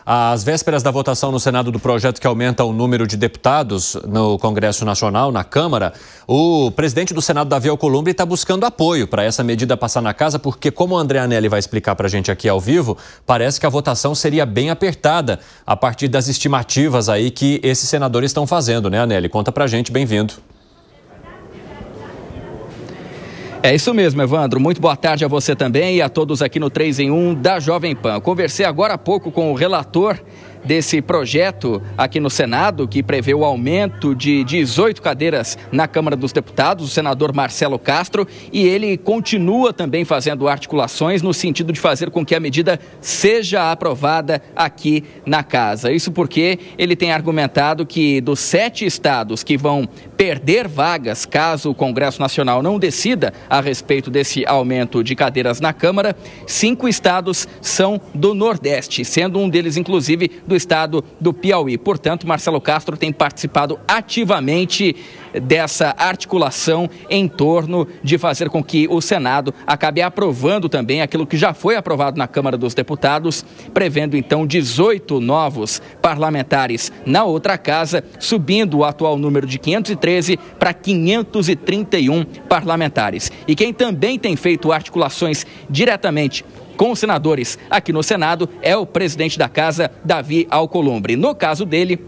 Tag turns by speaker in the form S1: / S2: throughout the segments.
S1: Às vésperas da votação no Senado do projeto que aumenta o número de deputados no Congresso Nacional, na Câmara, o presidente do Senado, Davi Alcolumbre, está buscando apoio para essa medida passar na casa, porque, como o André Anelli vai explicar para a gente aqui ao vivo, parece que a votação seria bem apertada a partir das estimativas aí que esses senadores estão fazendo, né, Anelli? Conta para a gente, bem-vindo.
S2: É isso mesmo, Evandro. Muito boa tarde a você também e a todos aqui no 3 em 1 da Jovem Pan. Conversei agora há pouco com o relator desse projeto aqui no Senado, que prevê o aumento de 18 cadeiras na Câmara dos Deputados, o senador Marcelo Castro, e ele continua também fazendo articulações no sentido de fazer com que a medida seja aprovada aqui na Casa. Isso porque ele tem argumentado que dos 7 estados que vão perder vagas caso o Congresso Nacional não decida a respeito desse aumento de cadeiras na Câmara, 5 estados são do Nordeste, sendo um deles, inclusive, do estado do Piauí. Portanto, Marcelo Castro tem participado ativamente dessa articulação em torno de fazer com que o Senado acabe aprovando também aquilo que já foi aprovado na Câmara dos Deputados, prevendo então 18 novos parlamentares na outra casa, subindo o atual número de 513 para 531 parlamentares. E quem também tem feito articulações diretamente com os senadores aqui no Senado é o presidente da Casa, Davi Alcolumbre. No caso dele,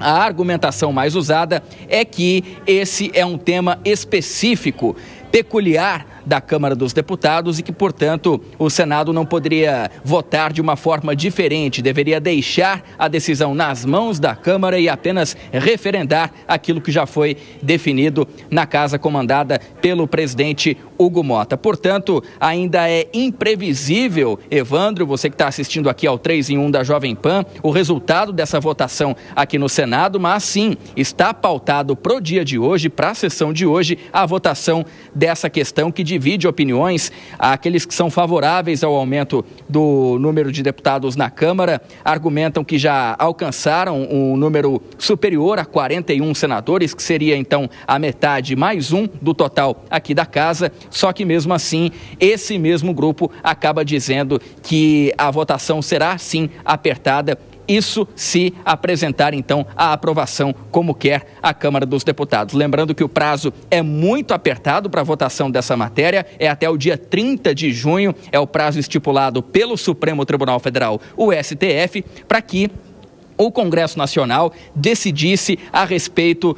S2: a argumentação mais usada é que esse é um tema específico, peculiar da Câmara dos Deputados e que, portanto, o Senado não poderia votar de uma forma diferente, deveria deixar a decisão nas mãos da Câmara e apenas referendar aquilo que já foi definido na casa comandada pelo presidente Hugo Motta. Portanto, ainda é imprevisível, Evandro, você que está assistindo aqui ao 3 em 1 da Jovem Pan, o resultado dessa votação aqui no Senado, mas sim, está pautado para o dia de hoje, para a sessão de hoje, a votação dessa questão que divide opiniões. Aqueles que são favoráveis ao aumento do número de deputados na Câmara argumentam que já alcançaram um número superior a 41 senadores, que seria então a metade mais um do total aqui da casa. Só que mesmo assim, esse mesmo grupo acaba dizendo que a votação será sim apertada. Isso se apresentar, então, a aprovação como quer a Câmara dos Deputados. Lembrando que o prazo é muito apertado para a votação dessa matéria, é até o dia 30 de junho, é o prazo estipulado pelo Supremo Tribunal Federal, o STF, para que o Congresso Nacional decidisse a respeito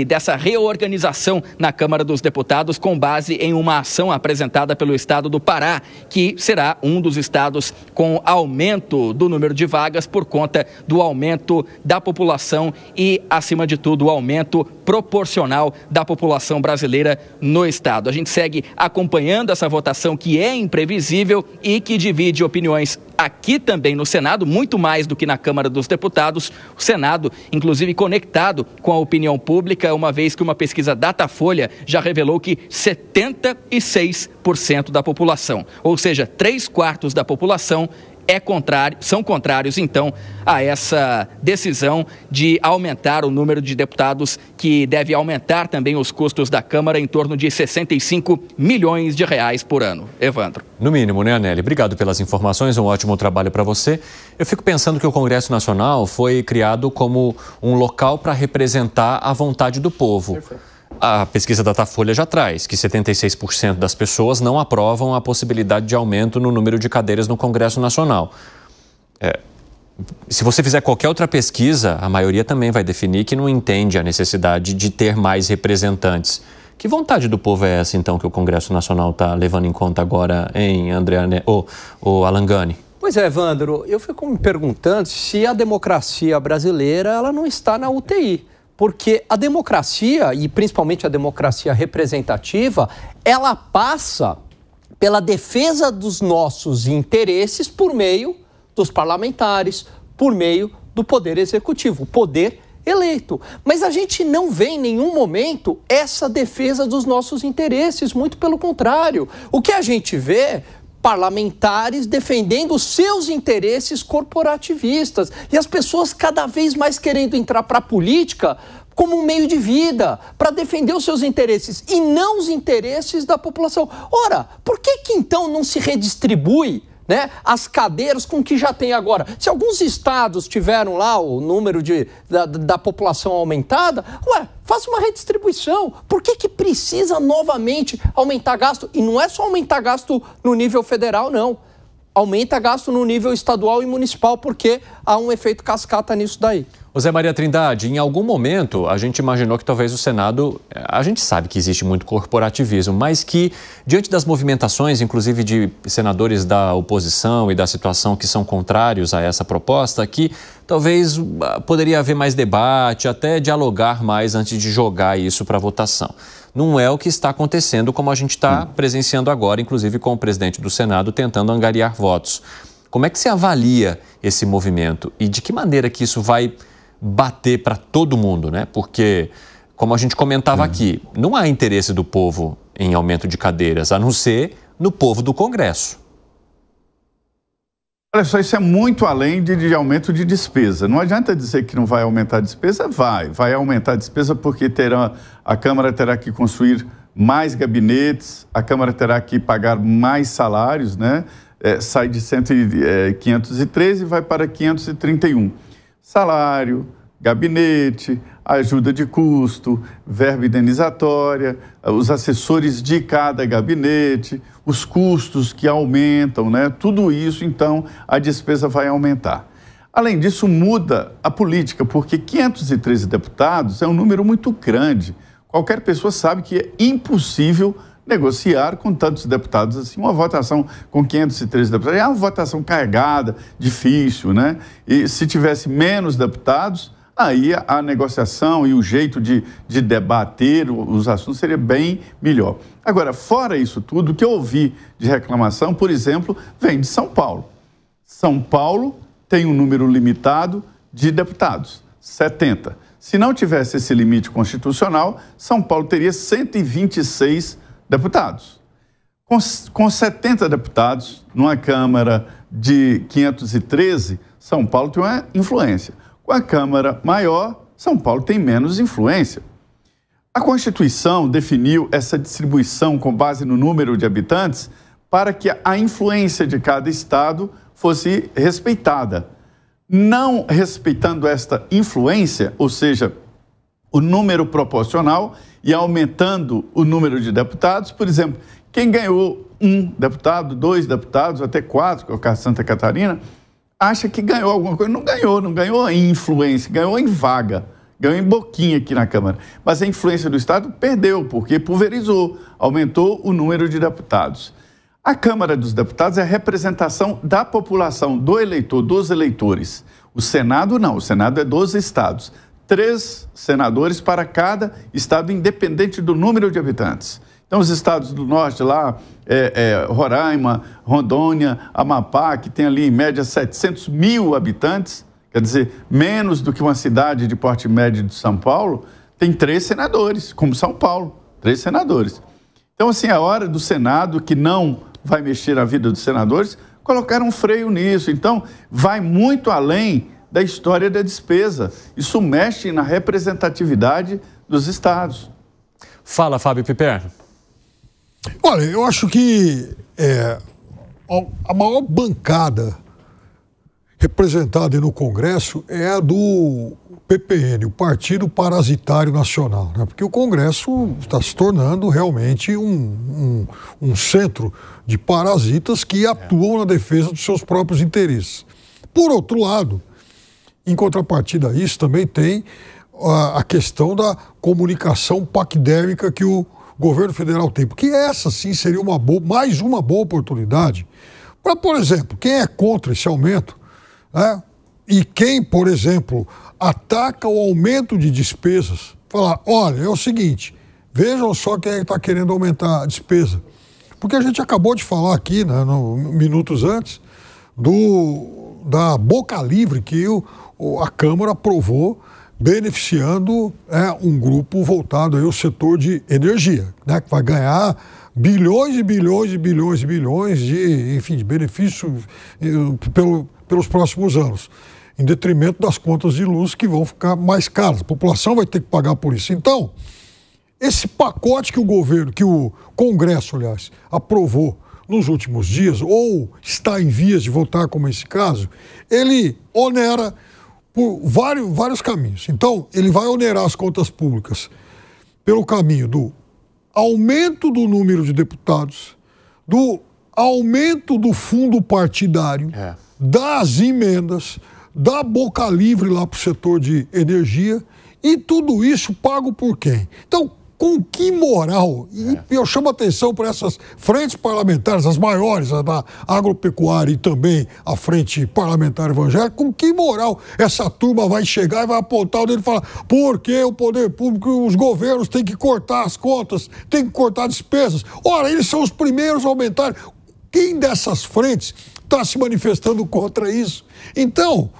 S2: dessa reorganização na Câmara dos Deputados com base em uma ação apresentada pelo estado do Pará, que será um dos estados com aumento do número de vagas por conta do aumento da população e, acima de tudo, o aumento proporcional da população brasileira no estado. A gente segue acompanhando essa votação que é imprevisível e que divide opiniões aqui também no Senado, muito mais do que na Câmara dos Deputados. O Senado, inclusive, conectado com a opinião pública, uma vez que uma pesquisa Datafolha já revelou que 76% da população, ou seja, 3/4 da população, são contrários, então, a essa decisão de aumentar o número de deputados, que deve aumentar também os custos da Câmara em torno de 65 milhões de reais por ano. Evandro.
S1: No mínimo, né, Anelli? Obrigado pelas informações, um ótimo trabalho para você. Eu fico pensando que o Congresso Nacional foi criado como um local para representar a vontade do povo. Perfeito. A pesquisa Datafolha já traz que 76% das pessoas não aprovam a possibilidade de aumento no número de cadeiras no Congresso Nacional. Se você fizer qualquer outra pesquisa, a maioria também vai definir que não entende a necessidade de ter mais representantes. Que vontade do povo é essa, então, que o Congresso Nacional está levando em conta agora, em Alan Gani?
S3: Pois é, Evandro, eu fico me perguntando se a democracia brasileira ela não está na UTI. Porque a democracia, e principalmente a democracia representativa, ela passa pela defesa dos nossos interesses por meio dos parlamentares, por meio do poder executivo, o poder eleito. Mas a gente não vê em nenhum momento essa defesa dos nossos interesses, muito pelo contrário. O que a gente vê parlamentares defendendo os seus interesses corporativistas e as pessoas cada vez mais querendo entrar para a política como um meio de vida, para defender os seus interesses e não os interesses da população. Ora, por que então não se redistribui né, as cadeiras com que já tem agora. Se alguns estados tiveram lá o número da população aumentada, faça uma redistribuição. Por que precisa novamente aumentar gasto? E não é só aumentar gasto no nível federal, não. Aumenta gasto no nível estadual e municipal, porque há um efeito cascata nisso daí.
S1: Zé Maria Trindade, em algum momento a gente imaginou que talvez o Senado, a gente sabe que existe muito corporativismo, mas que diante das movimentações, inclusive de senadores da oposição e da situação que são contrários a essa proposta, que talvez poderia haver mais debate, até dialogar mais antes de jogar isso para votação. Não é o que está acontecendo, como a gente está presenciando agora, inclusive com o presidente do Senado tentando angariar votos. Como é que você avalia esse movimento e de que maneira que isso vai bater para todo mundo, né? Porque, como a gente comentava aqui, não há interesse do povo em aumento de cadeiras, a não ser no povo do Congresso.
S4: Olha só, isso é muito além de aumento de despesa. Não adianta dizer que não vai aumentar a despesa, vai aumentar a despesa porque a Câmara terá que construir mais gabinetes, a Câmara terá que pagar mais salários, né? Sai de 513 e vai para 531. Salário, gabinete, ajuda de custo, verba indenizatória, os assessores de cada gabinete, os custos que aumentam, né? Tudo isso, então, a despesa vai aumentar. Além disso, muda a política, porque 513 deputados é um número muito grande. Qualquer pessoa sabe que é impossível negociar com tantos deputados assim. Uma votação com 513 deputados é uma votação carregada, difícil, né? E se tivesse menos deputados, aí a negociação e o jeito de debater os assuntos seria bem melhor. Agora, fora isso tudo, o que eu ouvi de reclamação, por exemplo, vem de São Paulo. São Paulo tem um número limitado de deputados, 70. Se não tivesse esse limite constitucional, São Paulo teria 126 deputados. Com 70 deputados, numa Câmara de 513, São Paulo tem uma influência. Com a Câmara maior, São Paulo tem menos influência. A Constituição definiu essa distribuição com base no número de habitantes para que a influência de cada estado fosse respeitada. Não respeitando esta influência, ou seja, o número proporcional, e aumentando o número de deputados, por exemplo, quem ganhou 1 deputado, 2 deputados, até 4, que é o caso de Santa Catarina, acha que ganhou alguma coisa. Não ganhou em influência, ganhou em vaga, ganhou em boquinha aqui na Câmara. Mas a influência do Estado perdeu, porque pulverizou, aumentou o número de deputados. A Câmara dos Deputados é a representação da população, do eleitor, dos eleitores. O Senado não, o Senado é dos estados. 3 senadores para cada estado, independente do número de habitantes. Então, os estados do norte lá, Roraima, Rondônia, Amapá, que tem ali em média 700 mil habitantes, quer dizer, menos do que uma cidade de porte médio de São Paulo, tem 3 senadores, como São Paulo, 3 senadores. Então, assim, é hora do Senado, que não vai mexer na vida dos senadores, colocar um freio nisso. Então, vai muito além da história da despesa. Isso mexe na representatividade dos estados.
S1: Fala, Fábio Piperno.
S5: Olha, eu acho que a maior bancada representada no Congresso é a do PPN, o Partido Parasitário Nacional, né? Porque o Congresso está se tornando realmente um centro de parasitas que atuam na defesa dos seus próprios interesses. Por outro lado, em contrapartida a isso, também tem a questão da comunicação paquidérmica que o governo federal tem, porque essa sim seria mais uma boa oportunidade para, por exemplo, quem é contra esse aumento, né, e quem, por exemplo, ataca o aumento de despesas, falar, olha, é o seguinte, vejam só quem é que está querendo aumentar a despesa. Porque a gente acabou de falar aqui, né, minutos antes, da boca livre que a Câmara aprovou, beneficiando um grupo voltado aí ao setor de energia, né, que vai ganhar bilhões e bilhões e bilhões e bilhões de benefício pelos próximos anos, em detrimento das contas de luz que vão ficar mais caras. A população vai ter que pagar por isso. Então, esse pacote que o Congresso, aliás, aprovou nos últimos dias, ou está em vias de votar, como esse caso, ele onera por vários caminhos. Então, ele vai onerar as contas públicas pelo caminho do aumento do número de deputados, do aumento do fundo partidário, das emendas, da boca livre lá para o setor de energia, e tudo isso pago por quem? Então, com que moral? E eu chamo a atenção para essas frentes parlamentares, as maiores, a da agropecuária e também a frente parlamentar evangélica, com que moral essa turma vai chegar e vai apontar o dedo e falar porque o poder público, os governos têm que cortar as contas, têm que cortar despesas. Ora, eles são os primeiros a aumentar. Quem dessas frentes está se manifestando contra isso? Então,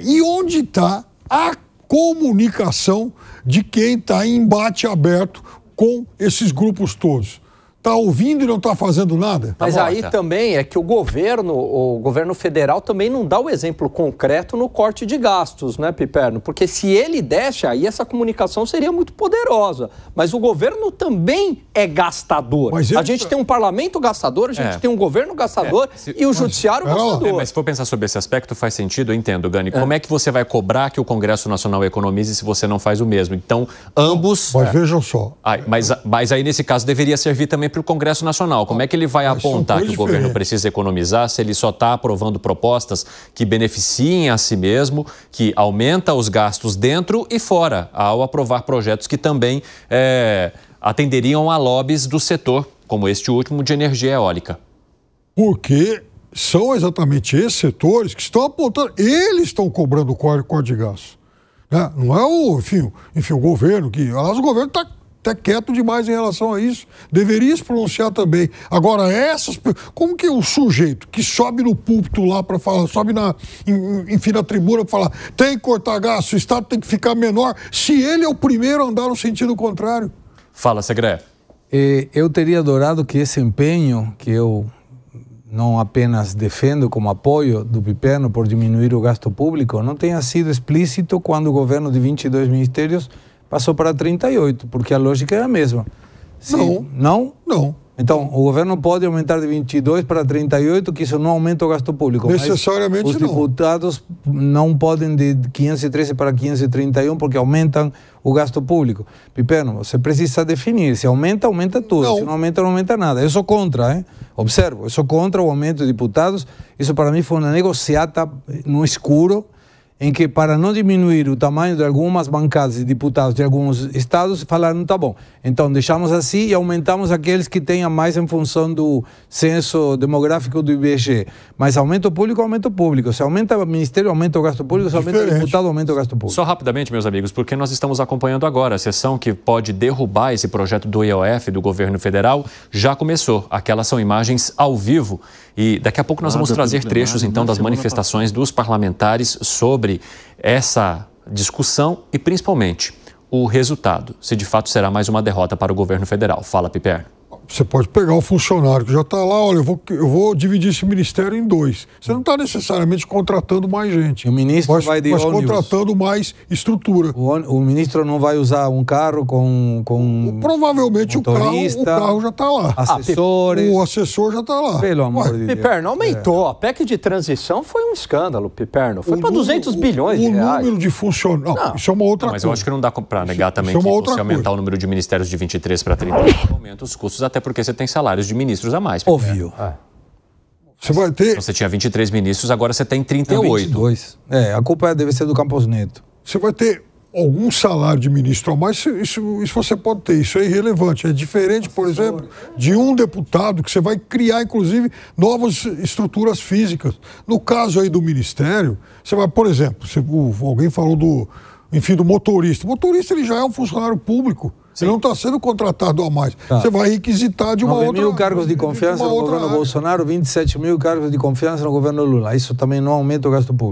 S5: e onde está a comunicação de quem está em embate aberto com esses grupos todos? Está ouvindo e não está fazendo nada?
S3: Mas aí também é que o governo federal também não dá o exemplo concreto no corte de gastos, né, Piperno? Porque se ele desse, aí essa comunicação seria muito poderosa. Mas o governo também é gastador. A gente tem um parlamento gastador, a gente tem um governo gastador e o judiciário gastador.
S1: Mas se for pensar sobre esse aspecto, faz sentido, eu entendo, Gani. Como é que você vai cobrar que o Congresso Nacional economize se você não faz o mesmo? Então, ambos...
S5: Mas vejam só.
S1: Mas aí, nesse caso, deveria servir também para o Congresso Nacional. Como é que ele vai apontar que o governo precisa economizar se ele só está aprovando propostas que beneficiem a si mesmo, que aumenta os gastos dentro e fora, ao aprovar projetos que também atenderiam a lobbies do setor, como este último de energia eólica?
S5: Porque são exatamente esses setores que estão apontando, eles estão cobrando o corte de gastos. Né? Não é o governo, aliás, o governo está até quieto demais em relação a isso. Deveria se pronunciar também. Agora, como que o sujeito que sobe no púlpito lá para falar, sobe na tribuna para falar, tem que cortar gasto, o Estado tem que ficar menor, se ele é o primeiro a andar no sentido contrário?
S1: Fala, Segré.
S6: Eu teria adorado que esse empenho, que eu não apenas defendo como apoio do Piperno por diminuir o gasto público, não tenha sido explícito quando o governo de 22 ministérios passou para 38, porque a lógica é a mesma. Não? Então, o governo pode aumentar de 22 para 38, que isso não aumenta o gasto público.
S5: Necessariamente
S6: mas os deputados não podem de 513 para 531, porque aumentam o gasto público. Piperno, você precisa definir. Se aumenta, aumenta tudo. Se não aumenta, não aumenta nada. Eu sou contra, Observo, eu sou contra o aumento de deputados. Isso para mim foi uma negociata no escuro, em que, para não diminuir o tamanho de algumas bancadas de deputados de alguns estados, falaram, tá bom, então deixamos assim e aumentamos aqueles que tenham mais em função do censo demográfico do IBGE. Mas aumento público. Se aumenta o ministério, aumenta o gasto público. Se aumenta o deputado, aumenta o gasto público.
S1: Só rapidamente, meus amigos, porque nós estamos acompanhando agora a sessão que pode derrubar esse projeto do IOF, do governo federal, já começou. Aquelas são imagens ao vivo. E daqui a pouco nós vamos trazer trechos, então, das manifestações dos parlamentares sobre essa discussão e, principalmente, o resultado, se de fato será mais uma derrota para o governo federal. Fala, Piperno.
S5: Você pode pegar o funcionário que já está lá, olha, eu vou dividir esse ministério em 2. Você não está necessariamente contratando mais gente.
S6: O ministro vai de
S5: ônibus. Mas contratando mais estrutura.
S6: O ministro não vai usar um carro com
S5: provavelmente motorista, o carro já está lá.
S6: Assessores.
S5: O assessor já está lá.
S6: Pelo amor de Deus.
S3: Piperno, aumentou. A PEC de transição foi um escândalo, Piperno. Foi para 200 bilhões de reais.
S5: O número de funcionários... Não, isso é uma outra coisa.
S1: Mas eu acho que não dá para negar também que você aumentar o número de ministérios de 23 para 30, aumenta os custos, até porque você tem salários de ministros a mais.
S6: Óbvio.
S5: Você vai ter...
S1: Você tinha 23 ministros, agora você tem 38.
S6: 22. A culpa deve ser do Campos Neto.
S5: Você vai ter algum salário de ministro a mais, isso você pode ter, isso é irrelevante. É diferente, por exemplo, de um deputado que você vai criar, inclusive, novas estruturas físicas. No caso aí do ministério, você vai, por exemplo, alguém falou do motorista. O motorista, ele já é um funcionário público. Sim. Ele não está sendo contratado a mais. Você vai requisitar de uma outra...
S6: 9 mil cargos de confiança no governo Bolsonaro, 27 mil cargos de confiança no governo Lula. Isso também não aumenta o gasto público.